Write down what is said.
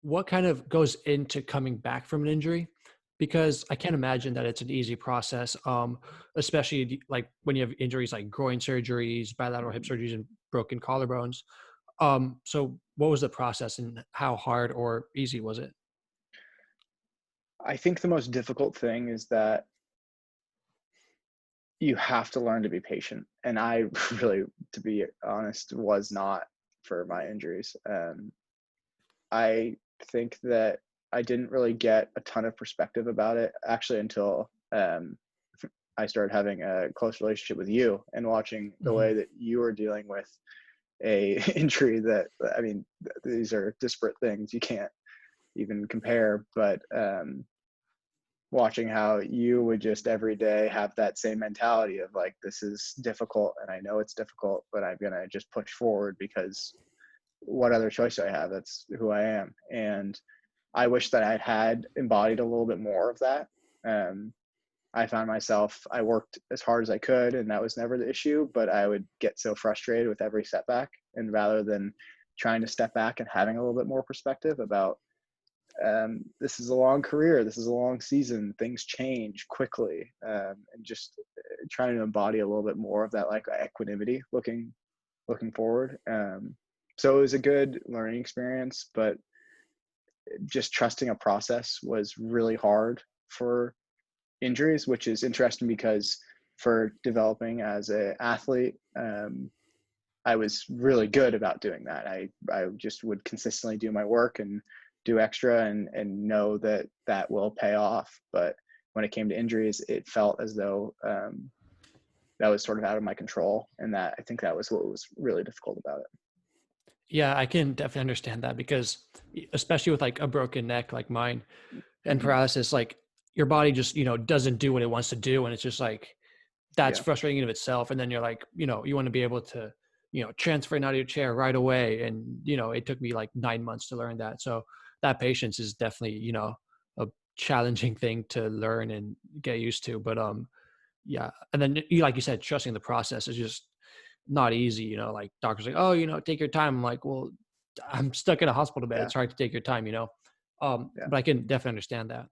what kind of goes into coming back from an injury? Because I can't imagine that it's an easy process, especially like when you have injuries like groin surgeries, bilateral hip Mhm. surgeries, and broken collarbones. So what was the process and how hard or easy was it? I think the most difficult thing is that you have to learn to be patient, and I really, to be honest, was not for my injuries. I think that I didn't really get a ton of perspective about it actually until I started having a close relationship with you and watching the Mhm. way that you were dealing with a injury that, I mean, these are disparate things. You can't even compare, but watching how you would just every day have that same mentality of like, this is difficult and I know it's difficult, but I'm going to just push forward because what other choice do I have? That's who I am. And I wish that I had embodied a little bit more of that. Um, I found myself, I worked as hard as I could, and that was never the issue, but I would get so frustrated with every setback. And rather than trying to step back and having a little bit more perspective about this is a long career, this is a long season, things change quickly, and just trying to embody a little bit more of that like equanimity looking forward. So it was a good learning experience, but just trusting a process was really hard for injuries, which is interesting because for developing as an athlete, I was really good about doing that. I just would consistently do my work and do extra and know that that will pay off. But when it came to injuries, it felt as though that was sort of out of my control, and that I think that was what was really difficult about it. Yeah, I can definitely understand that because especially with like a broken neck like mine and Hmm. paralysis, like your body just, doesn't do what it wants to do. And it's just like, that's Yeah, frustrating in of itself. And then you're like, you want to be able to, transferring out of your chair right away. And, it took me like 9 months to learn that. So that patience is definitely, a challenging thing to learn and get used to. But yeah. And then like you said, trusting the process is just not easy, like doctors like, oh, take your time. I'm like, well, I'm stuck in a hospital bed. yeah, It's hard to take your time. yeah. But I can definitely understand that.